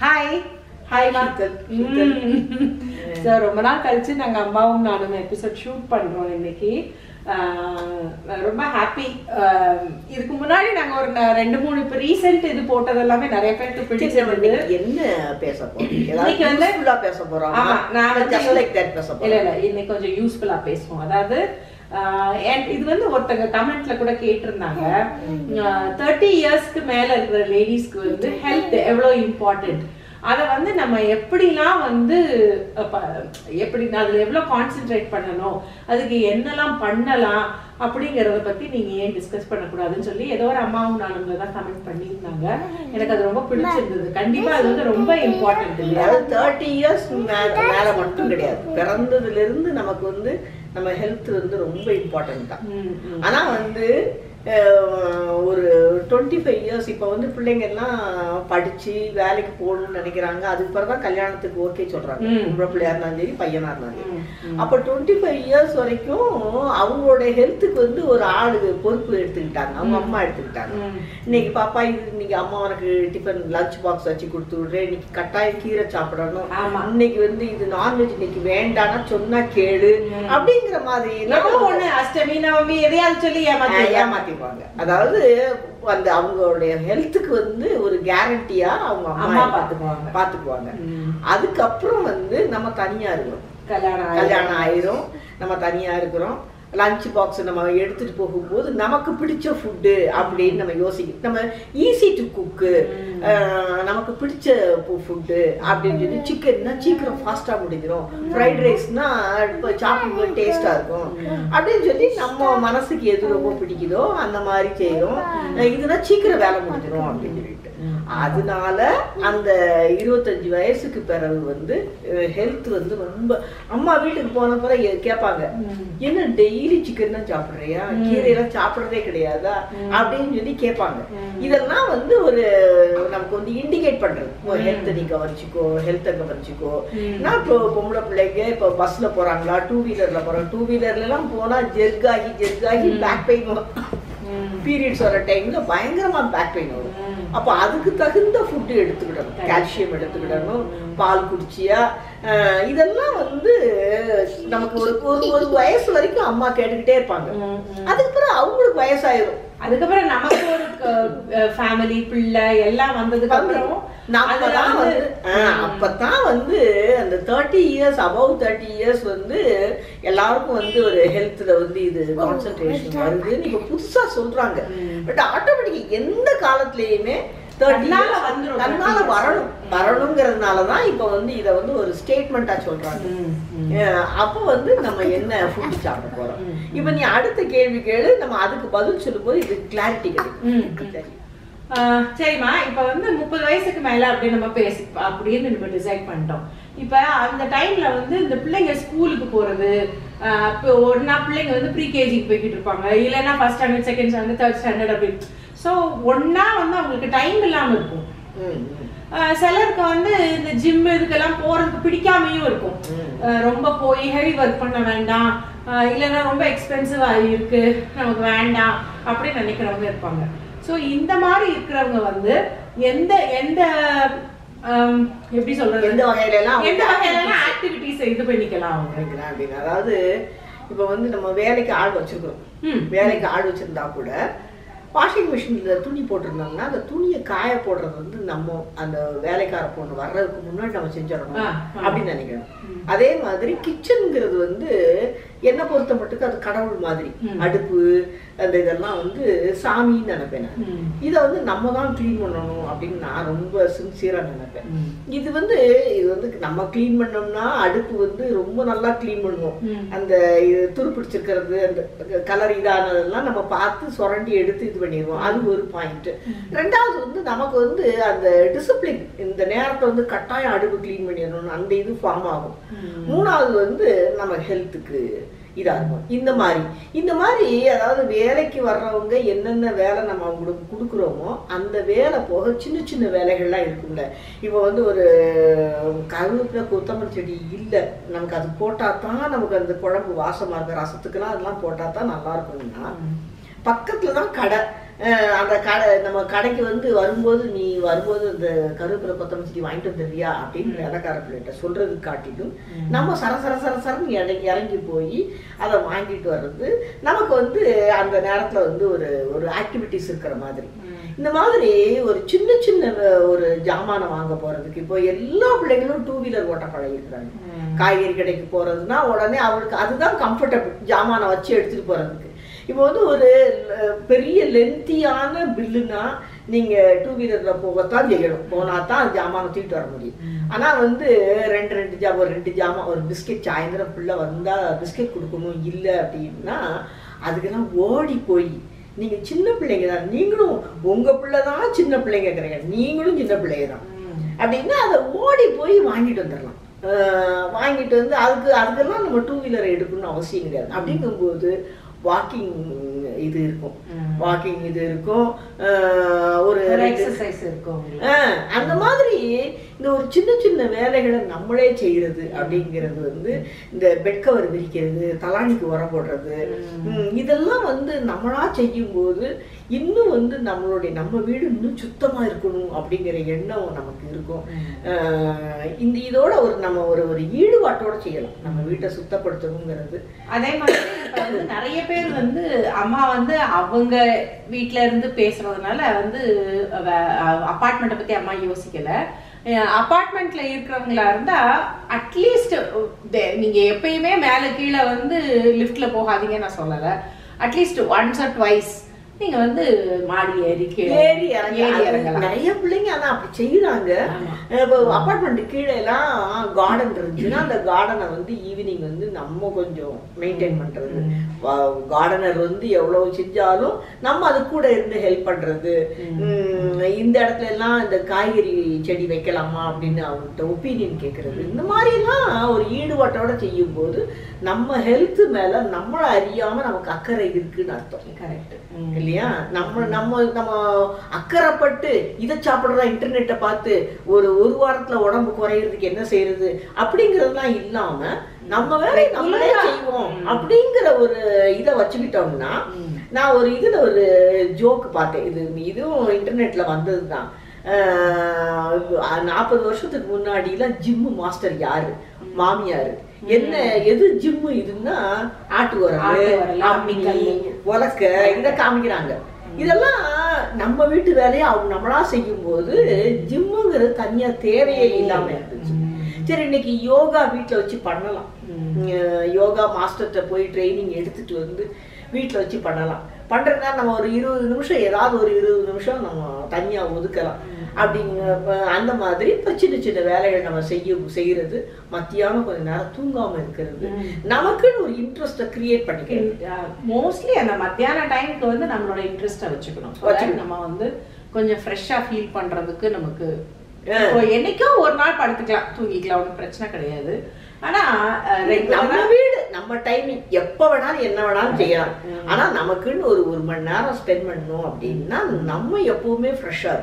Hi hi மக்கள். So ரொம்ப நாள் கழிச்சு நாங்கள் அம்மாவும் நானும் எபிசோட் ஷூட் பண்ணுறோம் இன்னைக்கு. ரொம்ப ஹாப்பி. இதுக்கு முன்னாடி நாங்கள் ஒரு 2-3 இப்போ ரீசெண்ட் இது போட்டது எல்லாமே நிறைய பேருக்கு பிடிச்சிருந்தது. என்ன பேச போறோம்? இன்னைக்கு வந்து ஃபுல்லாக பேச போகிறோம். ஆமாம், நான் ஜஸ்ட் லைக் தட் பேச போகிறோம். இல்லை இன்னைக்கு கொஞ்சம் யூஸ்ஃபுல்லாக பேசுவோம். அதாவது இது வந்து ஒருத்தங்க கமெண்ட்ல கூட கேட்டிருந்தாங்க, 30 இயர்ஸ்க்கு மேல இருக்கிற லேடிஸ்க்கு வந்து ஹெல்த் எவ்வளோ இம்பார்ட்டன்ட், அதை வந்து நம்ம எப்படிலாம் வந்து எப்படி அதில் எவ்வளோ கான்சென்ட்ரேட் பண்ணணும், அதுக்கு என்னெல்லாம் பண்ணலாம் அப்படிங்கிறத பற்றி நீங்கள் ஏன் டிஸ்கஸ் பண்ணக்கூடாதுன்னு சொல்லி ஏதோ ஒரு அம்மாவும் நானும் தான் கமெண்ட் பண்ணியிருந்தாங்க. எனக்கு அது ரொம்ப பிடிச்சிருந்தது. கண்டிப்பாக அது வந்து ரொம்ப இம்பார்ட்டன்ட் இல்லையா? 30 இயர்ஸ் மேலே மட்டும் கிடையாது, பிறந்ததுலேருந்து நமக்கு வந்து நம்ம ஹெல்த் வந்து ரொம்ப இம்பார்ட்டன்ட் தான். ஆனால் வந்து ஒரு 25 இயர்ஸ் இப்போ வந்து பிள்ளைங்க எல்லாம் படிச்சு வேலைக்கு போகணும்னு நினைக்கிறாங்க. அதுக்கு பிறகு தான் கல்யாணத்துக்கு ஓகே சொல்றாங்க. பொம்பளை பிள்ளையா இருந்தாலும் சரி பையனா இருந்தாலும் சரி. அப்போ 25 இயர்ஸ் வரைக்கும் அவங்களோட ஹெல்த்துக்கு வந்து ஒரு ஆளு பொறுப்பு எடுத்துக்கிட்டாங்க, அவங்க அம்மா எடுத்துக்கிட்டாங்க. இன்னைக்கு பாப்பா இது இன்னைக்கு அம்மா உனக்கு டிஃபன் லஞ்ச் பாக்ஸ் வச்சு கொடுத்து விடுறேன், இன்னைக்கு கட்டாயம் கீரை சாப்பிடணும், இன்னைக்கு வந்து இது நான்வெஜ் இன்னைக்கு வேண்டாம்னா சொன்னா கேளு அப்படிங்கிற மாதிரி அஷ்டமி நவமி எதையாவது சொல்லி ஏமாத்தி. அதாவது அந்த அவங்களுடைய ஹெல்த்துக்கு வந்து ஒரு கேரண்டியா அவங்க அம்மா பாத்துக்குவாங்க. அதுக்கப்புறம் வந்து நம்ம தனியா இருக்கிறோம், கல்யாணம் ஆயிரும், நம்ம தனியா இருக்கிறோம். லஞ்ச் பாக்ஸ் நம்ம எடுத்துட்டு போகும்போது நமக்கு பிடிச்ச ஃபுட்டு அப்படின்னு நம்ம யோசிக்கணும். நம்ம ஈஸி டு குக்கு, நமக்கு பிடிச்ச ஃபுட்டு அப்படின்னு சொல்லி சிக்கன்னா சீக்கிரம் ஃபாஸ்டா முடிஞ்சிடும், ஃப்ரைட் ரைஸ்னா இப்போ சாப்பிடும்போது டேஸ்டா இருக்கும் அப்படின்னு சொல்லி நம்ம மனசுக்கு எது ரொம்ப பிடிக்குதோ அந்த மாதிரி செய்யறோம். இதுனா சீக்கிரம் வேலை முடிஞ்சிடும் அப்படின்னு சொல்லிட்டு. அதனால அந்த 25 வயசுக்கு பிறகு வந்து ஹெல்த் வந்து ரொம்ப, அம்மா வீட்டுக்கு போன பிறகு கேட்பாங்க, என்ன டெய்லி சிக்கன் தான் சாப்பிடுறியா, கீரையெல்லாம் சாப்பிட்றதே கிடையாதா அப்படின்னு சொல்லி கேட்பாங்க. இதெல்லாம் வந்து ஒரு நமக்கு வந்து இண்டிகேட் பண்றது, ஹெல்த் நீ கவனிச்சுக்கோ, ஹெல்த்தை கவனிச்சுக்கோ. நான் இப்போ பொம்பளை பிள்ளைங்க இப்போ பஸ்ல போறாங்களா, 2 வீலர்ல போறாங்க, 2 வீலர்ல எல்லாம் போனா ஜெர்காகி பேக் பெயின் வரும். பீரியட்ஸ் வர டைம்ல பயங்கரமா பேக் பெயின் வரும். அப்போ அதுக்கு தகுந்த ஃபுட்டு எடுத்துக்கிடணும், கால்சியம் எடுத்துக்கிடணும், பால் குடிச்சியா, இதெல்லாம் வந்து நமக்கு ஒரு வயசு வரைக்கும் அம்மா கேட்டுக்கிட்டே இருப்பாங்க. அதுக்கப்புறம் அவங்களுக்கு வயசாயிரும். அதுக்கப்புறம் நமக்கு ஒரு ஃபேமிலி பிள்ளை எல்லாம் வந்ததுக்கு அப்புறம் அப்பதான் வந்து அந்த 30 இயர்ஸ் அபவ் 30 இயர்ஸ் வந்து எல்லாருக்கும் வந்து ஒரு ஹெல்த்ல வந்து இது கான்சென்ட்ரேஷன் வருதுன்னு இப்ப புதுசா சொல்றாங்க. பட் ஆட்டோமேட்டிக் எந்த காலத்திலயுமே தன்னால வரணுங்கிறதுனாலதான் இப்ப வந்து இத வந்து ஒரு ஸ்டேட்மெண்டா சொல்றாங்க. அப்ப வந்து நம்ம என்ன ஃபுட் சாப்பிட போறோம். இப்ப நீ அடுத்த கேள்வி கேளு, நம்ம அதுக்கு பதில் சொல்லும் போது இது கிளாரிட்டி கிடைக்கும். சரிம்மா, இப்ப வந்து 30 வயசுக்கு மேல அப்படி நம்ம அப்படின்னு நம்ம டிசைட் பண்ணிட்டோம். இப்ப அந்த டைம்ல வந்து இந்த பிள்ளைங்க ஸ்கூலுக்கு போறது, இப்போ ஒன்னா பிள்ளைங்க வந்து ப்ரீகேஜிக்கு போய்கிட்டு இருப்பாங்க, இல்லைன்னா first standard, second standard, third standard அப்படின்னு. ஸோ ஒன்னா வந்து அவங்களுக்கு டைம் இல்லாம இருக்கும். சிலருக்கு வந்து இந்த ஜிம் இதுக்கெல்லாம் போறதுக்கு பிடிக்காமையும் இருக்கும். ரொம்ப போய் ஹெவி ஒர்க் பண்ண வேண்டாம், இல்லைன்னா ரொம்ப எக்ஸ்பென்சிவா இருக்கு நமக்கு வேண்டாம் அப்படின்னு நினைக்கிறவங்க இருப்பாங்க. ஸோ இந்த மாதிரி இருக்கிறவங்க வந்து எந்த எந்த எப்படி சொல்றது, எந்த வகையில ஆக்டிவிட்டிஸ் இது பண்ணிக்கலாம் அப்படின்னு. அதாவது இப்ப வந்து நம்ம வேலைக்கு ஆள் வச்சிருக்கிறோம், வேலைக்கு ஆள் வச்சிருந்தா கூட வாஷிங் மிஷின்ல துணி போட்டிருந்தோம்னா அந்த துணியை காய போடுறது வந்து நம்ம அந்த வேலைக்கார பொண்ணு வர்றதுக்கு முன்னாடி நம்ம செஞ்சிடணும் அப்படின்னு நினைக்கிறோம். அதே மாதிரி கிச்சனுங்கிறது வந்து என்ன பொறுத்த மட்டுக்கு அது கடவுள் மாதிரி. அடுப்பு அந்த இதெல்லாம் வந்து சாமின்னு நினைப்பேன் நான். இதை வந்து நம்ம தான் கிளீன் பண்ணணும் அப்படின்னு நான் ரொம்ப சின்சியரா நினைப்பேன். இது வந்து நம்ம கிளீன் பண்ணோம்னா அடுப்பு வந்து ரொம்ப நல்லா கிளீன் பண்ணுவோம். அந்த துரு பிடிச்சிருக்கிறது, அந்த கலர் இதானதெல்லாம் நம்ம பார்த்து சுரண்டி எடுத்து இது பண்ணிடுவோம். அது ஒரு பாயிண்ட். ரெண்டாவது வந்து நமக்கு வந்து அந்த டிசிப்ளின், இந்த நேரத்தை வந்து கட்டாயம் அடுப்பு கிளீன் பண்ணிடணும், அந்த இது ஃபார்ம் ஆகும். மூணாவது வந்து நம்ம ஹெல்த்துக்கு இதா இருக்கும். இந்த மாதிரி அதாவது வேலைக்கு வர்றவங்க என்னென்ன வேலை நம்ம அவங்களுக்கு கொடுக்குறோமோ அந்த வேலை போக சின்ன சின்ன வேலைகள்லாம் இருக்கும்ல. இப்போ வந்து ஒரு கருவேப்பிலை கொத்தமல்லி செடி இல்லை, நமக்கு அது போட்டால் தான் நமக்கு அந்த குழம்பு வாசமாக இருக்க ரசத்துக்கெல்லாம் அதெல்லாம் போட்டால் தான் நல்லா இருக்கும்னா பக்கத்துல தான் கடை, அந்த கடை நம்ம கடைக்கு வந்து வரும்போது நீ வரும்போது இந்த கருவேப்பிலை கொத்தமல்லி செடி வாங்கிட்டு வந்துடுறியா அப்படின்னு வேலைக்கார பிள்ளைகிட்ட சொல்றது காட்டிலும் நம்ம சரசரன்னு இறங்கி போய் அதை வாங்கிட்டு வர்றது நமக்கு வந்து அந்த நேரத்துல வந்து ஒரு ஆக்டிவிட்டிஸ் இருக்கிற மாதிரி. இந்த மாதிரி ஒரு சின்ன சின்ன ஒரு ஜாமானை வாங்க போறதுக்கு இப்போ எல்லா பிள்ளைங்களும் 2 வீலர் ஓட்ட பழகிருக்கிறாங்க. காய்கறி கடைக்கு போறதுன்னா உடனே அவளுக்கு அதுதான் கம்ஃபர்டபுள், ஜாமானை வச்சு எடுத்துட்டு போறதுக்கு. இப்போ வந்து ஒரு பெரிய லென்த்தியான பில்லுனா நீங்க 2 வீலர்ல போகத்தான் செய்யணும், போனா தான் ஜாமானை தூக்கிட்டு வர முடியும். ஆனா வந்து ரெண்டு ஜாமான் ஒரு பிஸ்கெட் சாயந்தரம் பிள்ளை வந்தா பிஸ்கெட் கொடுக்கணும் இல்லை அப்படின்னா அதுக்கெல்லாம் ஓடி போய் நீங்க சின்ன பிள்ளைங்க தான், நீங்களும் உங்க பிள்ளை தான் சின்ன பிள்ளைங்க கிடையாது, நீங்களும் சின்ன பிள்ளைங்க தான் அப்படின்னா அதை ஓடி போய் வாங்கிட்டு வந்துடலாம். வாங்கிட்டு வந்து அதுக்கெல்லாம் நம்ம 2 வீலரை எடுக்கணும்னு அவசியம் கிடையாது. அப்படிங்கும்போது வாக்கிங் இது இருக்கும், ஒரு எக்ஸசைஸ் இருக்கும். அந்த மாதிரி இந்த ஒரு சின்ன சின்ன வேலைகளை நம்மளே செய்யறது அப்படிங்கிறது வந்து இந்த பெட் கவர் விரிக்கிறது, தலானிக்கு உரம் போடுறது, இதெல்லாம் வந்து நம்மளா செய்யும் போது இன்னும் வந்து நம்ம வீடு இன்னும் சுத்தமா இருக்கணும் அப்படிங்கிற எண்ணம் நமக்கு இருக்கும். இதோட நம்ம ஒரு ஈடுபாட்டோட செய்யலாம் நம்ம வீட்டை சுத்தப்படுத்தணுங்கிறது. அதே மாதிரி இப்ப வந்து நிறைய பேர் வந்து அம்மா வந்து அவங்க வீட்டுல இருந்து பேசுறதுனால வந்து அபார்ட்மெண்ட்டை பத்தி அம்மா யோசிக்கல. அபார்ட்மெண்ட்ல இருக்கிறவங்களா இருந்தா அட்லீஸ்ட் நீங்க எப்பயுமே மேல கீழே வந்து லிஃப்ட்ல போகாதீங்க நான் சொல்லல, அட்லீஸ்ட் ஒன்ஸ் ஆர் ட்வைஸ் நீங்க வந்து மாடி ஏறி இறங்கலாம். நிறைய பிள்ளைங்க ஆனா அப்படி செய்யறாங்க. அபார்ட்மெண்ட் கீழே எல்லாம் கார்டன் இருந்துச்சுன்னா அந்த கார்டனை வந்து ஈவினிங் வந்து நம்ம கொஞ்சம் மெயின்டைன் பண்றது, கார்டனர் வந்து எவ்வளவு செஞ்சாலும் நம்ம அது கூட இருந்து ஹெல்ப் பண்றது. இந்த இடத்துல எல்லாம் இந்த காய்கறி செடி வைக்கலாமா அப்படின்னு அவங்கள்ட்ட ஒப்பீனியன் கேட்கறது, இந்த மாதிரி எல்லாம் ஒரு ஈடுபாட்டோட செய்யும் போது நம்ம ஹெல்த் மேல நம்மள அறியாம நமக்கு அக்கறை இருக்குன்னு அர்த்தம். கரெக்ட் இல்லையா? நம்ம அக்கறைப்பட்டு இதை சாப்பிடுறதா இன்டர்நெட்டை பார்த்து ஒரு வாரத்துல உடம்பு குறையிறதுக்கு என்ன செய்யறது அப்படிங்கறதுலாம் இல்லாம நம்ம வேலை நம்மளே செய்வோம் அப்படிங்கிற ஒரு இதை வச்சுக்கிட்டோம்னா, நான் ஒரு இதுல ஒரு ஜோக் பார்த்தேன், இதுவும் இன்டர்நெட்ல வந்ததுதான். 40 வருஷத்துக்கு முன்னாடி எல்லாம் ஜிம்மு மாஸ்டர் யாரு? மாமியாரு. எது ஜிம்மு இதுன்னா ஆட்டு உலக்க இதை காமிக்கிறாங்க. இதெல்லாம் நம்ம வீட்டு வேலையை அவங்க நம்மளா செய்யும் போது ஜிம்முங்கிறது தனியா தேவையே இல்லாம இருந்துச்சு. சரி, இன்னைக்கு யோகா வீட்டுல வச்சு பண்ணலாம், யோகா மாஸ்டர்கிட்ட போய் ட்ரைனிங் எடுத்துட்டு வந்து வீட்டுல வச்சு பண்ணலாம். பண்றதுனா நம்ம ஒரு 20 நிமிஷம் ஏதாவது ஒரு 20 நிமிஷம் நம்ம தனியா ஒதுக்கலாம். அப்படிங்க அந்த மாதிரி இப்போ சின்ன சின்ன வேலைகள் நம்ம செய்யறது, மத்தியானம் கொஞ்ச நேரம் தூங்காம இருக்கிறது, நமக்குன்னு ஒரு இன்ட்ரெஸ்ட்டை கிரியேட் பண்ணிக்கிறது. மோஸ்ட்லி அந்த மத்தியான டைமுக்கு வந்து நம்மளோட இன்ட்ரெஸ்ட்டை வச்சுக்கணும். நம்ம வந்து கொஞ்சம் ஃப்ரெஷ்ஷா ஃபீல் பண்றதுக்கு நமக்கு என்னைக்கோ ஒரு நாள் படுத்துக்கலாம், தூங்கிக்கலாம், ஒன்றும் பிரச்சனை கிடையாது. ஆனா நம்ம வீடு நம்ம டைமிங் எப்ப வேணாலும் என்ன வேணாலும் செய்யலாம். ஆனா நமக்குன்னு ஒரு மணி நேரம் ஸ்பெண்ட் பண்ணணும் அப்படின்னா நம்ம எப்பவுமே ஃப்ரெஷ்ஷா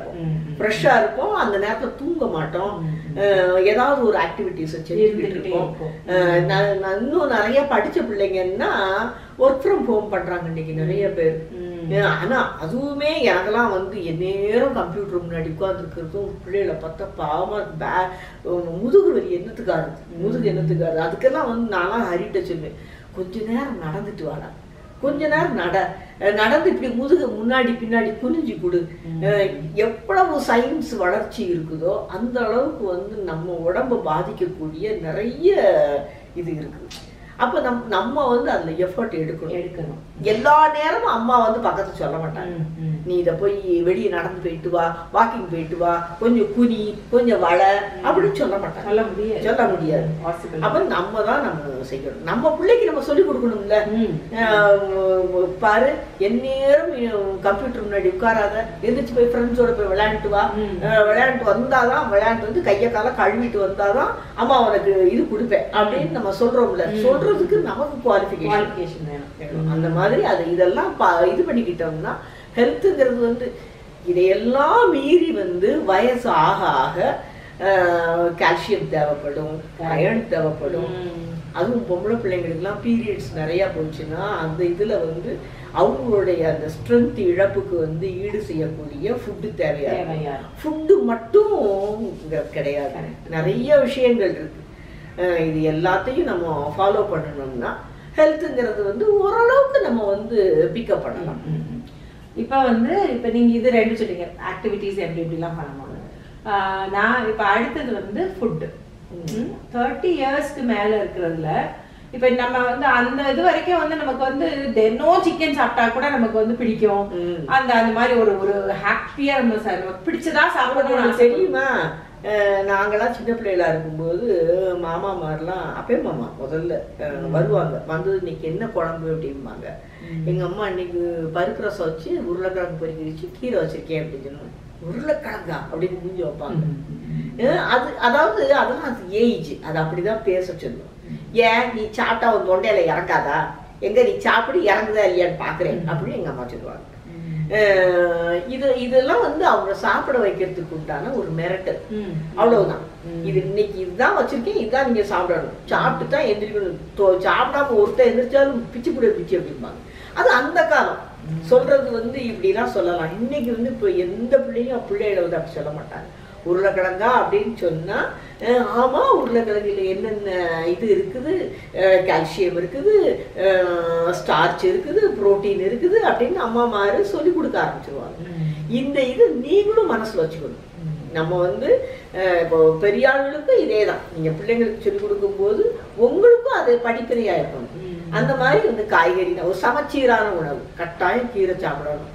இருப்போம். அந்த நேரத்துல தூங்க மாட்டோம், ஏதாவது ஒரு ஆக்டிவிட்டிஸ் செஞ்சுக்கிட்டு இருப்போம். இன்னும் நிறைய படிச்ச பிள்ளைங்கன்னா ஒர்க் ஃப்ரம் ஹோம் பண்றாங்க இன்னைக்கு நிறைய பேர். ஆனா அதுவுமே எனக்கெல்லாம் வந்து நேரம் கம்ப்யூட்டர் முன்னாடி உட்கார்ந்துருக்கிறதும் பிள்ளைகளை பார்த்தா பாவமா முதுகு வலி என்னத்துக்காரு. அதுக்கெல்லாம் வந்து நான்லாம் ஹரிட்ட சொல்லுவேன், கொஞ்ச நேரம் நடந்துட்டு வாடா, கொஞ்ச நேரம் நடந்து இப்படி முதுகு முன்னாடி பின்னாடி குனிஞ்சு கொடு. எவ்வளவு சயின்ஸ் வளர்ச்சி இருக்குதோ அந்த அளவுக்கு வந்து நம்ம உடம்பை பாதிக்கக்கூடிய நிறைய இது இருக்குது. அப்ப நம்ம வந்து அதுல எஃபர்ட் எடுக்கணும். எல்லா நேரமும் அம்மா வந்து பக்கத்துல சொல்ல மாட்டாங்க, நீ இத போய் வெளியே நடந்து போயிட்டு வா, வாக்கிங் போயிட்டு வா, கொஞ்சம் குனி, கொஞ்சம் வள அப்படின்னு சொல்ல மாட்டாங்க, சொல்ல முடியாது. அப்ப நம்ம தான் நம்ம செய்யணும். நம்ம பிள்ளைக்கு நம்ம சொல்லி கொடுக்கணும்ல. பாரு, எந்நேரம் கம்ப்யூட்டர் முன்னாடி உட்காராத, எந்திரிச்சு போய் ஃப்ரெண்ட்ஸோட போய் விளையாண்டுட்டு வா, விளையாண்டு வந்தாதான், விளையாண்டு வந்து கையை கால கழுவிட்டு வந்தாதான் அம்மா உனக்கு இது கொடுப்பேன் அப்படின்னு நம்ம சொல்றோம்ல. சொல்றதுக்கு நமக்கு குவாலிஃபிகேஷன் வேணும். அந்த மாதிரி இதெல்லாம் இது பண்ணிக்கிட்டோம்னா ஹெல்த்துங்கிறது வந்து இதையெல்லாம் மீறி வந்து வயசு ஆக ஆக கால்சியம் தேவைப்படும், அயர்ன் தேவைப்படும். அதுவும் பொம்பளை பிள்ளைங்களுக்குலாம் பீரியட்ஸ் நிறைய போச்சுன்னா அந்த இதுல வந்து அவங்களுடைய அந்த ஸ்ட்ரென்த் இழப்புக்கு வந்து ஈடு செய்யக்கூடிய ஃபுட்டு தேவையா. ஃபுட்டு மட்டும் கிடையாது, நிறைய விஷயங்கள் இருக்கு. இது எல்லாத்தையும் நம்ம ஃபாலோ பண்ணணும்னா ஹெல்த்துங்கிறது வந்து ஓரளவுக்கு நம்ம வந்து பிக்கப் பண்ணலாம். இப்போ வந்து இப்போ நீங்கள் இது ரெண்டு சொல்லிங்க ஆக்டிவிட்டீஸ் எப்படி எப்படிலாம் பண்ணணும். நான் இப்போ அடுத்தது வந்து ஃபுட்டு 30 இயர்ஸ்க்கு மேலே இருக்கிறதுல இப்போ நம்ம வந்து அந்த இது வரைக்கும் வந்து நமக்கு வந்து தினம் சிக்கன் சாப்பிட்டா கூட நமக்கு வந்து பிடிக்கும். அந்த அந்த மாதிரி ஒரு ஒரு ஹாப்பியாக நம்ம பிடிச்சதா சாப்பிடணும். தெரியுமா, நாங்களாம் சின்ன பிள்ளைகளா இருக்கும்போது மாமாமாரெலாம் அப்பே மாமா முதல்ல வருவாங்க. வந்தது இன்னைக்கு என்ன குழம்பு அப்படிம்பாங்க. எங்கள் அம்மா இன்னைக்கு பருப்பு ரசம் வச்சு உருளைக்கிழங்கு பொறிக்க வச்சு கீரை வச்சிருக்கேன் அப்படின்னு சொன்னாங்க. உருளைக்கிழங்கா அப்படின்னு மூஞ்சி வைப்பாங்க. அது அதாவது அதெல்லாம் அது ஏஜ், அது அப்படிதான் பேச சொல்லுவோம். ஏன் நீ சாப்பிட்டா ஒரு தொண்டையில இறக்காதா, எங்க நீ சாப்பிடு இறங்குதா இல்லையான்னு பாக்குறேன் அப்படின்னு எங்க அம்மா சொல்லுவாங்க. இதெல்லாம் வந்து அவங்க சாப்பிட வைக்கிறதுக்கு உண்டான ஒரு மிரட்டல், அவ்வளவுதான். இது இன்னைக்கு இதுதான் வச்சிருக்கேன், இதுதான் நீங்க சாப்பிடணும், சாப்பிட்டு தான் எந்திரிக்கணும், சாப்பிடாம ஒருத்தர் எந்திரிச்சாலும் பிச்சு கூட பிச்சு அப்படிம்பாங்க. அது அந்த காலம் சொல்றது வந்து இப்படிலாம் சொல்லலாம். இன்னைக்கு வந்து இப்போ எந்த பிள்ளையும் பிள்ளைகளை வந்து அப்படி சொல்ல மாட்டாங்க. உருளைக்கிழங்கா அப்படின்னு சொன்னா ஆமா உருளைக்கிழங்குல என்னென்ன இது இருக்குது, கால்சியம் இருக்குது, ஸ்டார்ச் இருக்குது, புரோட்டீன் இருக்குது அப்படின்னு அம்மா மாரு சொல்லி கொடுக்க ஆரம்பிச்சிருவாங்க. இந்த இது நீங்களும் மனசுல வச்சுக்கணும். நம்ம வந்து இப்போ பெரிய ஆளுகளுக்கும் இதே தான், நீங்க பிள்ளைங்களுக்கு சொல்லிக் கொடுக்கும் போது உங்களுக்கும் அது படிப்படியா இருக்கணும். அந்த மாதிரி வந்து காய்கறி ஒரு சமச்சீரான உணவு, கட்டாயம் கீரை சாப்பிடணும்.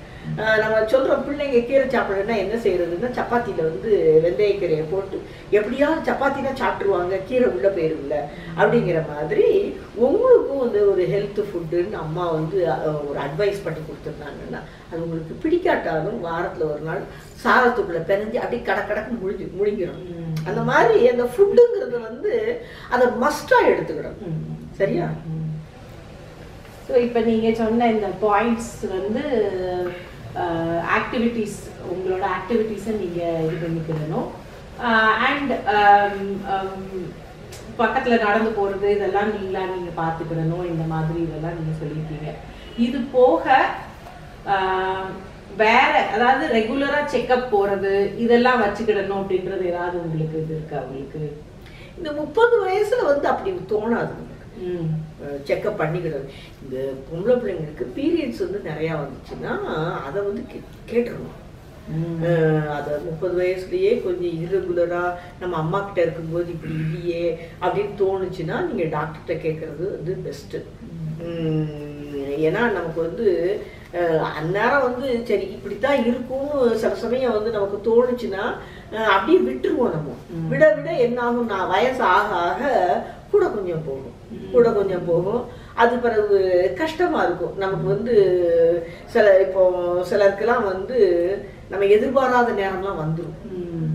நம்ம சொல்றோம் பிள்ளைங்க கீரை சாப்பிடணும்னா என்ன செய்யறதுன்னா, சப்பாத்தியில வந்து வெந்தயக்கீரையை போட்டு எப்படியாவது சப்பாத்தினா சாப்பிட்டுருவாங்க, கீரை உள்ள போயிரும்ல அப்படிங்கிற மாதிரி உங்களுக்கும் வந்து ஒரு ஹெல்த் ஃபுட்டுன்னு அம்மா வந்து ஒரு அட்வைஸ் பண்ணி கொடுத்துருந்தாங்கன்னா அது உங்களுக்கு பிடிக்காட்டாலும் வாரத்துல ஒரு நாள் சாதத்துக்குள்ள பிணைஞ்சு அப்படியே கடக்கடக்கு முழுங்கிடும். அந்த மாதிரி அந்த ஃபுட்டுங்கிறது வந்து அதை மஸ்டா எடுத்துக்கிடும். சரியா? ஸோ இப்போ நீங்கள் சொன்ன இந்த பாயிண்ட்ஸ் வந்து ஆக்டிவிட்டீஸ், உங்களோட ஆக்டிவிட்டீஸை நீங்கள் இது பண்ணிக்கிடணும். அண்ட் பக்கத்தில் நடந்து போகிறது இதெல்லாம் நீங்கள் பார்த்துக்கிடணும். இந்த மாதிரி இதெல்லாம் நீங்கள் சொல்லியிருக்கீங்க. இது போக வேற அதாவது ரெகுலராக செக்அப் போகிறது இதெல்லாம் வச்சுக்கிடணும் அப்படின்றது ஏதாவது உங்களுக்கு இது இருக்கா? உங்களுக்கு இந்த 30 வயசுல வந்து அப்படி தோணாது, செக்அப் பண்ணிக்கிறது. இந்த பொம்பளை பிள்ளைங்களுக்கு பீரியட்ஸ் வந்து நிறையா வந்துச்சுன்னா அதை வந்து கேட்டுருணும். அதை 30 வயசுலயே கொஞ்சம் இரெகுலரா நம்ம அம்மா கிட்ட இருக்கும்போது இப்படி இல்லையே அப்படின்னு தோணுச்சுன்னா நீங்க டாக்டர்கிட்ட கேட்கறது வந்து பெஸ்ட்டு. ஏன்னா நமக்கு வந்து அந்நேரம் வந்து சரி இப்படித்தான் இருக்கும் சில சமயம் வந்து நமக்கு தோணுச்சுன்னா அப்படியே விட்டுருவோம். நம்ம விட விட என்ன ஆகும், நான் வயசு ஆக ஆக கூட கொஞ்சம் போகும். அது பிறகு கஷ்டமா இருக்கும் நமக்கு வந்து. இப்போ சிலருக்கெல்லாம் வந்து நம்ம எதிர்பாராத நேரம்லாம் வந்துடும்.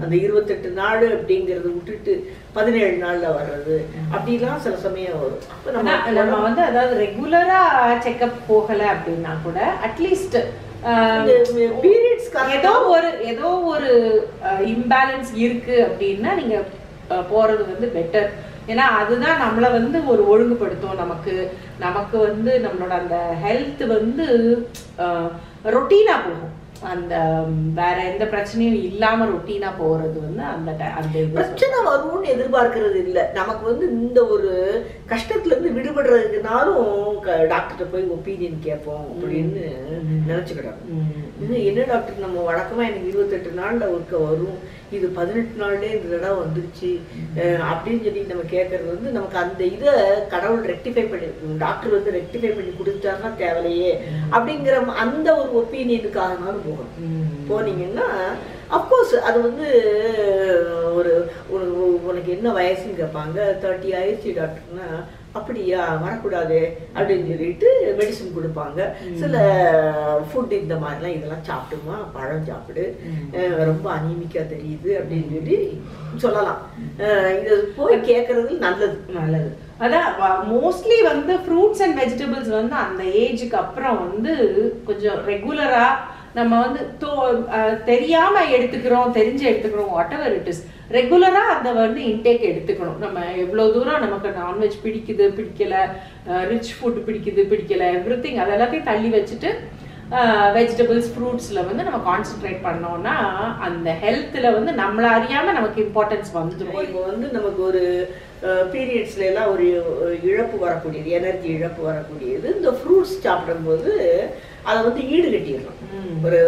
அந்த 28 நாள் அப்படிங்கறது விட்டுட்டு 17 நாள்ல வர்றது அப்படிலாம் சில சமயம் வரும். நம்ம வந்து அதாவது ரெகுலரா செக்அப் போகல அப்படின்னா கூட அட்லீஸ்ட் பீரியட்ஸ் ஏதோ ஒரு இம்பேலன்ஸ் இருக்கு அப்படின்னா நீங்க போறது வந்து பெட்டர். ஏன்னா அதுதான் நம்மளை வந்து ஒரு ஒழுங்குபடுத்தும். நமக்கு வந்து நம்மளோட அந்த ஹெல்த் வந்து ரொட்டீனா போகும். அந்த வேற எந்த பிரச்சனையும் இல்லாம ரொட்டீனா போறது வந்து அந்த பிரச்சனை வரும்னு எதிர்பார்க்கறது இல்லை. நமக்கு வந்து இந்த ஒரு கஷ்டத்துல இருந்து விடுபடுறதுக்குனாலும் டாக்டர்கிட்ட போய் ஒப்பீனியன் கேட்போம் அப்படின்னு நினைச்சுக்கிட்டாங்க. என்ன டாக்டர் நம்ம வழக்கமா எனக்கு 28 நாள்ல ஒருக்க வரும், இது 18 நாள்லயே இந்த தடவை வந்துருச்சு அப்படின்னு சொல்லி நம்ம கேட்கறது வந்து நமக்கு அந்த இதை கடவுள் ரெக்டிஃபை பண்ணி, டாக்டர் வந்து ரெக்டிஃபை பண்ணி கொடுத்தாருன்னா தேவையில்லையே அப்படிங்கிற அந்த ஒரு ஒப்பீனியனுக்காகனாலும் போனீங்கன்னா அப்கோர்ஸ் அது வந்து உனக்கு என்ன வயசுன்னு கேட்பாங்க. 30 ஆயிடுச்சு டாக்டர்னா அப்படியா வரக்கூடாது அப்படின்னு சொல்லிட்டு மெடிசன் கொடுப்பாங்க. சில ஃபுட் இந்த மாதிரிலாம் இதெல்லாம் சாப்பிடுமா, பழம் சாப்பிடு, ரொம்ப அனீமிக்கா தெரியுது அப்படின்னு சொல்லி சொல்லலாம். இது போய் கேட்கறது நல்லது. அதான் மோஸ்ட்லி வந்து ஃப்ரூட்ஸ் அண்ட் வெஜிடபிள்ஸ் வந்து அந்த ஏஜுக்கு அப்புறம் வந்து கொஞ்சம் ரெகுலரா நம்ம வந்து தெரியாம எடுத்துக்கிறோம், தெரிஞ்சு எடுத்துக்கிறோம், வாட் எவர் இட் இஸ், ரெகுலரா அந்த வந்து இன்டேக் எடுத்துக்கணும். நம்ம எவ்வளவு தூரம் நமக்கு நான்வெஜ் பிடிக்குது பிடிக்கல, ரிச் ஃபுட் பிடிக்குது பிடிக்கல, எவ்ரிதிங் அது எல்லாத்தையும் தள்ளி வச்சுட்டு வெஜிடபிள்ஸ் ஃப்ரூட்ஸ்ல வந்து நம்ம கான்சென்ட்ரேட் பண்ணோம்னா அந்த ஹெல்த்ல வந்து நம்மள அறியாம நமக்கு இம்பார்ட்டன்ஸ் வந்துடும். இப்போ வந்து நமக்கு ஒரு பீரியட்ஸ்ல எல்லாம் ஒரு இழப்பு வரக்கூடியது, எனர்ஜி இழப்பு வரக்கூடியது இந்த ஃப்ரூட்ஸ் சாப்பிடும்போது அதை வந்து ஈடு கட்டிடலாம். ஒரு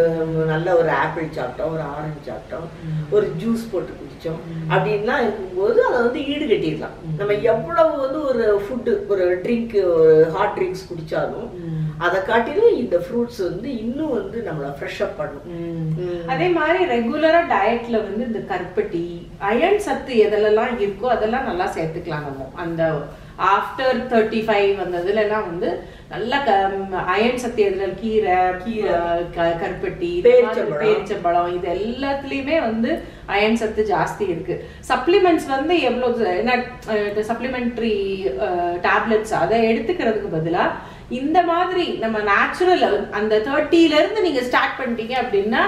நல்ல ஒரு ஆப்பிள் சாப்பிட்டோம், ஒரு ஆரஞ்சு சாப்பிட்டோம், ஒரு ஜூஸ் போட்டு குடிச்சோம் அப்படின்லாம் இருக்கும்போது அதை வந்து ஈடு கட்டிடலாம். நம்ம எவ்வளவு வந்து ஒரு ஃபுட்டு ஒரு ட்ரிங்க் ஒரு ஹாட் ட்ரிங்க்ஸ் குடிச்சாலும் அதை காட்டிலும் இந்த ஃப்ரூட்ஸ் வந்து இன்னும் வந்து நம்மளை ஃப்ரெஷ் அப் பண்ணும். அதே மாதிரி ரெகுலரா டயட்ல வந்து இந்த கருப்பட்டி அயர்ன் சத்து எதெல்லாம் இருக்கோ அதெல்லாம் நல்லா சேர்த்துக்கலாம். நம்ம அந்த ஆஃப்டர் 35 வந்ததுல எல்லாம் வந்து நல்ல அயர்ன் சத்து எதுல கீரை கருப்பட்டி பேரிச்சம்பழம் இது எல்லாத்துலயுமே வந்து அயர்ன் சத்து ஜாஸ்தி இருக்கு. சப்ளிமெண்ட்ஸ் வந்து எவ்வளவு என்ன சப்ளிமெண்டரி டேப்லெட்ஸ் அதை எடுத்துக்கிறதுக்கு பதிலா இந்த மாதிரி நம்ம நேச்சுரல் அந்த 30ல இருந்து நீங்க ஸ்டார்ட் பண்ணிட்டீங்க அப்படின்னா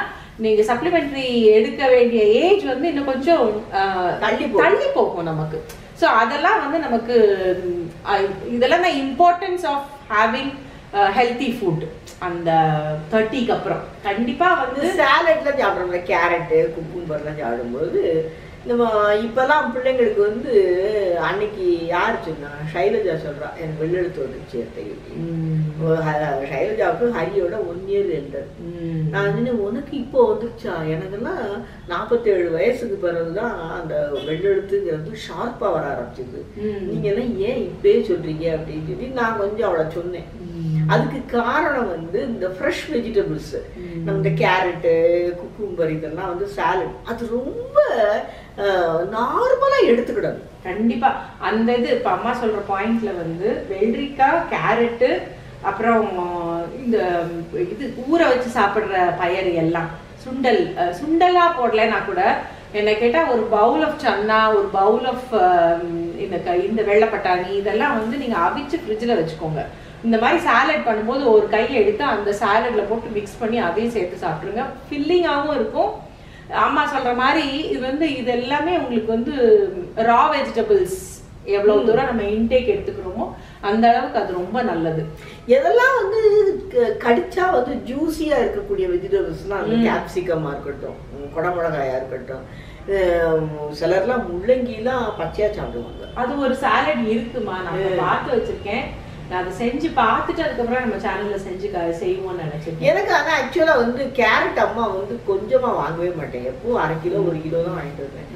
நீங்க சப்ளிமெண்டரி எடுக்க வேண்டிய ஏஜ் வந்து இன்னும் கொஞ்சம் தள்ளி போகும் நமக்கு. ஸோ அதெல்லாம் வந்து நமக்கு இதெல்லாம் தான் importance of having healthy food. அந்த 30க்கு அப்புறம் கண்டிப்பா வந்து சாலட்லாம் சாப்பிட்றோம்ல, கேரட்டு குக்கும்பர்லாம் சாப்பிடும்போது நம்ம இப்பெல்லாம் பிள்ளைங்களுக்கு வந்து அன்னைக்கு யார் சொன்னா ஷைலஜா சொல்றா எனக்கு வெள்ளெழுத்து வந்துச்சு ஷைலஜாவுக்கு ஹரியோட 1 இயர் எல்டர். நான் வந்து உனக்கு இப்போ வந்துருச்சா, எனக்குலாம் 47 வயசுக்கு பிறகுதான் அந்த வெள்ளெழுத்துங்கிறது ஷார்ப்பா வர ஆரம்பிச்சது, நீங்க எல்லாம் ஏன் இப்பயே சொல்றீங்க அப்படின்னு சொல்லி நான் கொஞ்சம் அவளை சொன்னேன். அதுக்கு காரணம் வந்து இந்த ஃப்ரெஷ் வெஜிடபிள்ஸ் நம்ம இந்த கேரட்டு குக்கும்பர் இதெல்லாம் வந்து சாலட் அது ரொம்ப நார்மலா எடுத்துக்கிடணும். கண்டிப்பா அந்த இது இப்ப அம்மா சொல்ற பாயிண்ட்ல வந்து வெள்ளரிக்காய் கேரட்டு அப்புறம் இந்த இது ஊற வச்சு சாப்பிடுற பயறு எல்லாம் சுண்டலா போடலன்னா கூட என்ன கேட்டா ஒரு பவுல் ஆஃப் சன்னா ஒரு பவுல் ஆஃப் இந்த வெள்ளை பட்டாணி இதெல்லாம் வந்து நீங்க அவிச்சு ஃப்ரிட்ஜ்ல வச்சுக்கோங்க. இந்த மாதிரி சாலட் பண்ணும்போது ஒரு கையை எடுத்து அந்த சாலட்ல போட்டு மிக்ஸ் பண்ணி அதையும் சேர்த்து சாப்பிடுங்க. ஃபில்லிங்காகவும் இருக்கும். அம்மா சொல்ற மாதிரி இது வந்து இது எல்லாமே உங்களுக்கு வந்து ரா வெஜிடபிள்ஸ் எவ்வளவு தூரம் நம்ம இன்டேக் எடுத்துக்கிறோமோ அந்த அளவுக்கு அது ரொம்ப நல்லது. எதெல்லாம் வந்து கடிச்சா வந்து ஜூஸியா இருக்கக்கூடிய வெஜிடபிள்ஸ்லாம் அந்த கேப்சிகமா இருக்கட்டும், குடமிளகாயா இருக்கட்டும், சிலர்லாம் முள்ளங்கிலாம் பச்சையா சாப்பிடுவாங்க. அது ஒரு சாலட் இருக்குமா, நான் பார்த்து வச்சிருக்கேன். நான் அதை செஞ்சு பார்த்துட்டு அதுக்கப்புறம் நம்ம சேனல்ல செஞ்சு செய்வோம்னு நினைச்சிருக்கேன். எனக்கு ஆனால் ஆக்சுவலா வந்து கேரட் அம்மா வந்து கொஞ்சமா வாங்கவே மாட்டேன், எப்போ 1/2 கிலோ 1 கிலோ தான் வாங்கிட்டு வருவேன்.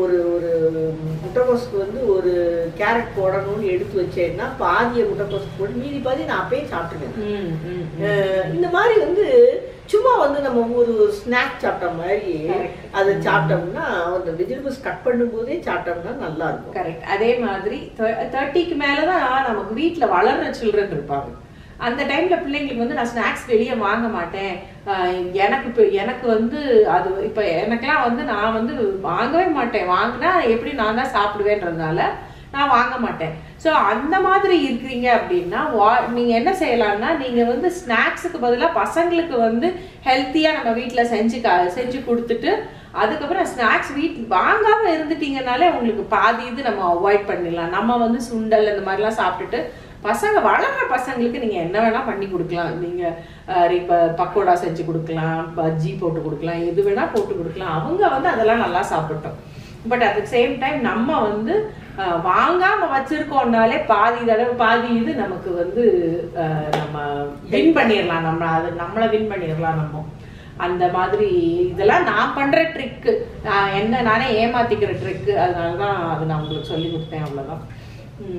ஒரு முட்டைக்கோசுக்கு வந்து ஒரு கேரட் போடணும்னு எடுத்து வச்சேன்னா பாதிய முட்டைக்கோசுக்கு போட்டு மீதி பாதி நான் அப்பயே சாப்பிட்டுருவேன். இந்த மாதிரி வந்து சும்மா வந்து நம்ம ஒரு ஸ்நாக் சாப்பிட்ட மாதிரி அதை சாப்பிட்டோம்னா அந்த வெஜிடபிள்ஸ் கட் பண்ணும் போதே சாப்பிட்டோம்னா நல்லா இருக்கும். கரெக்ட். அதே மாதிரி 30க்கு மேலதான் நமக்கு வீட்டுல வளர்ற சில்ட்ரன் இருப்பாங்க. அந்த டைம்ல பிள்ளைங்களுக்கு வந்து நான் ஸ்நாக்ஸ் வெளியே வாங்க மாட்டேன், எனக்கு வந்து அது இப்ப எனக்கெல்லாம் வந்து நான் வந்து வாங்கவே மாட்டேன், வாங்கினா எப்படி நான் தான் சாப்பிடுவேன்றதுனால நான் வாங்க மாட்டேன். ஸோ அந்த மாதிரி இருக்கிறீங்க அப்படின்னா நீங்க என்ன செய்யலாம்னா நீங்க வந்து ஸ்நாக்ஸுக்கு பதிலாக பசங்களுக்கு வந்து ஹெல்த்தியா நம்ம வீட்டில் செஞ்சு கொடுத்துட்டு அதுக்கப்புறம் ஸ்நாக்ஸ் வாங்காம இருந்துட்டீங்கனாலே உங்களுக்கு பாதி இது நம்ம அவாய்ட் பண்ணிடலாம். நம்ம வந்து சுண்டல் இந்த மாதிரிலாம் சாப்பிட்டுட்டு பசங்க வளர்ற பசங்களுக்கு நீங்க என்ன வேணா பண்ணி கொடுக்கலாம். நீங்க இப்ப பக்கோடா செஞ்சு கொடுக்கலாம், பஜ்ஜி போட்டு கொடுக்கலாம், எது வேணா போட்டு கொடுக்கலாம். அவங்க வந்து அதெல்லாம் நல்லா சாப்பிட்டோம். But at the same time நம்ம வந்து வாங்காம வச்சிருக்கோம்னாலே பாதி இது நமக்கு வந்து நம்ம வின் பண்ணிடலாம். நம்மளை வின் பண்ணிடலாம். நம்ம அந்த மாதிரி இதெல்லாம் நான் பண்ற ட்ரிக்கு, நானே ஏமாத்திக்கிற ட்ரிக்கு. அதனாலதான் அது நான் உங்களுக்கு சொல்லி கொடுத்தேன். அவ்வளவுதான்.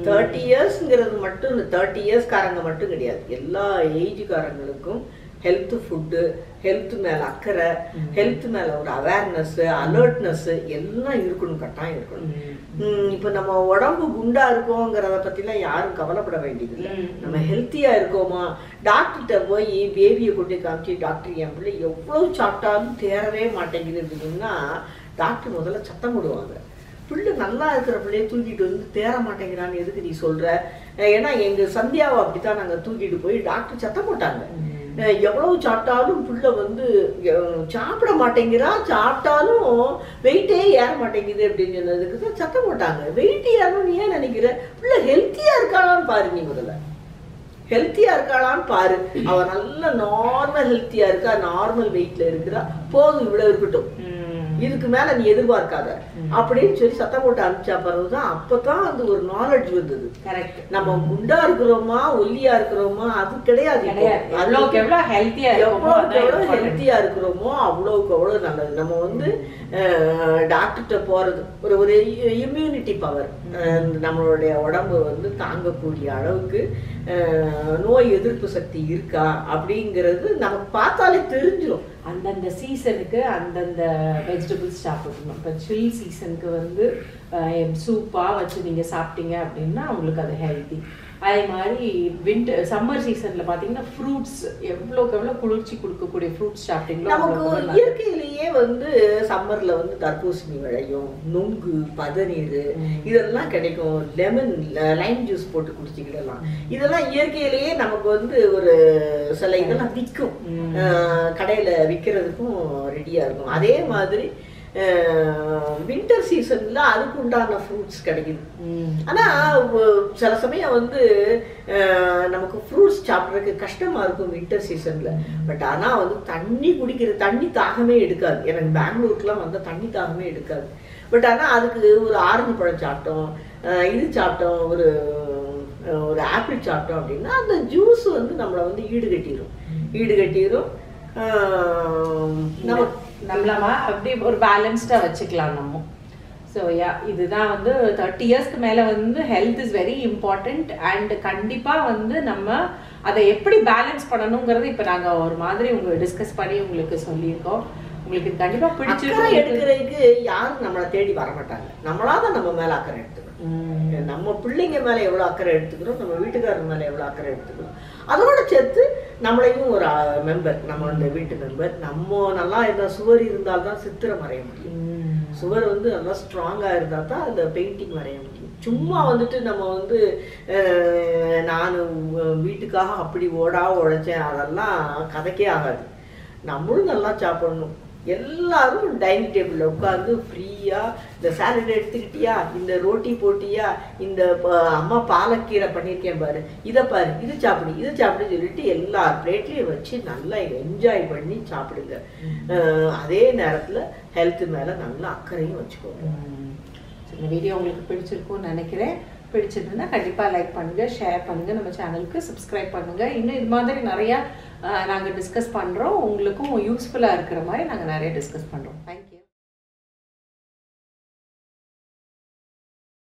30 இயர்ஸ்ங்கிறது மட்டும் இந்த 30 இயர்ஸ்காரங்க மட்டும் கிடையாது, எல்லா ஏஜுக்காரங்களுக்கும் ஹெல்த் ஃபுட்டு, ஹெல்த் மேல அக்கறை, ஹெல்த் மேல ஒரு அவேர்னஸ் அலர்ட்னஸ் எல்லாம் இருக்கணும், கட்டாயம் இருக்கணும். இப்ப நம்ம உடம்பு குண்டா இருக்கோங்கிறத பத்திலாம் யாரும் கவலைப்பட வேண்டியது இல்லை. நம்ம ஹெல்த்தியா இருக்கோமா, டாக்டர்கிட்ட போய் பேபியை கொண்டு காமிச்சு டாக்டர் என் பிள்ளை எவ்வளவு சாப்பிட்டாலும் தேரவே மாட்டேங்குதுன்னா டாக்டர் முதல்ல சத்தம் போடுவாங்க. பிள்ளை நல்லா இருக்கிற பிள்ளைய தூக்கிட்டு வந்து தேர மாட்டேங்கிறான்னு எதுக்கு நீ சொல்ற? ஏன்னா எங்க சந்தியாவை அப்படித்தான் நாங்க தூக்கிட்டு போய் டாக்டர் சத்தம் போட்டாங்க. எவ்வளவு சாப்பிட்டாலும் பிள்ளை வந்து சாப்பிட மாட்டேங்கிறா, சாப்பிட்டாலும் வெயிட்டே ஏற மாட்டேங்குது அப்படின்னு சொன்னதுக்கு தான் சத்தம் போட்டாங்க. வெயிட் ஏறணும் நீ ஏன் நினைக்கிற, பிள்ளை ஹெல்த்தியா இருக்காளான்னு பாரு, நீ முதல்ல ஹெல்த்தியா இருக்காளான்னு பாரு. அவ நல்ல நார்மல் ஹெல்த்தியா இருக்கா, நார்மல் வெயிட்ல இருக்கிறா, போதும் இவ்வளவு இருக்கட்டும், இதுக்கு மேல நீ எதிர்பார்க்காத அப்படின்னு சொல்லி சத்தம் போட்டு அனுப்பிச்சா பிறகுதான் அப்பதான் அந்த ஒரு நாலேஜ் வந்தது. நம்ம குண்டா இருக்கிறோமா ஒல்லியா இருக்கிறோமா அது கிடையாது, எவ்வளவு ஹெல்த்தியா இருக்கிறோமோ அவ்வளவுக்கு அவ்வளவு நல்லது. நம்ம வந்து டாக்டர்கிட்ட போறது ஒரு இம்யூனிட்டி பவர், நம்மளுடைய உடம்பு வந்து தாங்கக்கூடிய அளவுக்கு நோய் எதிர்ப்பு சக்தி இருக்கா அப்படிங்கிறது நமக்கு பார்த்தாலே தெரிஞ்சிடும். அந்தந்த சீசனுக்கு அந்தந்த வெஜிடபிள்ஸ் சாப்பிடணும். இப்போ சில் சீசனுக்கு வந்து சூப்பாக வச்சு நீங்கள் சாப்பிட்டீங்க அப்படின்னா உங்களுக்கு அது ஹெல்த்தி. அதே மாதிரி சம்மர் சீசன்ல பாத்தீங்கன்னா ஃப்ரூட்ஸ் எவ்வளோக்கு எவ்வளோ குளிர்ச்சி கொடுக்கக்கூடிய ஃப்ரூட்ஸ் சாப்பிட்டீங்களோ நமக்கு இயற்கையிலேயே வந்து சம்மர்ல வந்து தர்பூசணி விளையும், நுங்கு, பதநீர் இதெல்லாம் கிடைக்கும், லெமன் லைம் ஜூஸ் போட்டு குடிச்சிக்கிடலாம். இதெல்லாம் இயற்கையிலேயே நமக்கு வந்து ஒரு சில இதெல்லாம் விற்கும், கடையில விற்கிறதுக்கும் ரெடியா இருக்கும். அதே மாதிரி வின்டர் சீசன்ல அதுக்கு உண்டான ஃப்ரூட்ஸ் கிடைக்குது. ஆனா சில சமயம் வந்து நமக்கு ஃப்ரூட்ஸ் சாப்பிட்றதுக்கு கஷ்டமா இருக்கும் வின்டர் சீசன்ல. பட் ஆனா வந்து தண்ணி தாகமே எடுக்காது. எனக்கு பெங்களூருக்குலாம் வந்தா தண்ணி தாகமே எடுக்காது. பட் ஆனா அதுக்கு ஒரு ஆரஞ்சு பழம் சாப்பிட்டோம், இது சாப்பிட்டோம், ஒரு ஆப்பிள் சாப்பிட்டோம் அப்படின்னா அந்த ஜூஸ் வந்து நம்மளை வந்து ஈடுகட்டிடும். நம்மளமா அப்படி ஒரு பேலன்ஸ்டா வச்சுக்கலாம் நம்ம. ஸோ இதுதான் வந்து 30 இயர்ஸ்க்கு மேலே வந்து health is very important. And கண்டிப்பாக வந்து நம்ம அதை எப்படி பேலன்ஸ் பண்ணணுங்கிறது இப்போ நாங்கள் ஒரு மாதிரி டிஸ்கஸ் பண்ணி உங்களுக்கு சொல்லியிருக்கோம். உங்களுக்கு கண்டிப்பாக பிடிச்சிருக்கோம். எடுக்கிறதுக்கு யாரும் நம்மளை தேடி வர மாட்டாங்க, நம்மளாதான் நம்ம மேலே அக்கறை எடுத்துக்கணும். நம்ம பிள்ளைங்க மேலே எவ்வளோ அக்கறை எடுத்துக்கிறோம், நம்ம வீட்டுக்காரர் மேலே எவ்வளோ அக்கறை எடுத்துக்கிறோம், அதோட சேர்த்து நம்மளையும் ஒரு மெம்பர், நம்ம வீட்டு மெம்பர். நம்ம நல்லா இருந்தால், சுவர் இருந்தால்தான் சித்திரம் வரைய முடியும். சுவர் வந்து நல்லா ஸ்ட்ராங்கா இருந்தா தான் அந்த பெயிண்டிங் வரைய முடியும். சும்மா வந்துட்டு நம்ம வந்து நான் வீட்டுக்காக அப்படி உழைச்சேன் அதெல்லாம் கதைக்கே ஆகாது. நம்மளும் நல்லா சாப்பிடணும். எல்லாரும் டைனிங் டேபிள்ல உட்காந்து ஃப்ரீயா இந்த சாலட் எடுத்துக்கிட்டியா, இந்த ரோட்டி போட்டியா, இந்த அம்மா பாலக்கீரை பண்ணியிருக்கேன் பாரு, இதை பாரு, இது சாப்பிடுன்னு சொல்லிட்டு எல்லா பிளேட்லயும் வச்சு நல்லா என்ஜாய் பண்ணி சாப்பிடுங்க. அதே நேரத்துல ஹெல்த் மேல நல்லா அக்கறையும் வச்சுக்கோங்க. இந்த வீடியோ உங்களுக்கு பிடிச்சிருக்கும்னு நினைக்கிறேன். பிடிச்சிருந்தா கண்டிப்பாக லைக் பண்ணுங்கள், ஷேர் பண்ணுங்கள், நம்ம சேனலுக்கு சப்ஸ்கிரைப் பண்ணுங்கள். இன்னும் இது மாதிரி நிறையா நாங்கள் டிஸ்கஸ் பண்ணுறோம். உங்களுக்கும் யூஸ்ஃபுல்லாக இருக்கிற மாதிரி நாங்கள் நிறைய டிஸ்கஸ் பண்ணுறோம். தேங்க்யூ.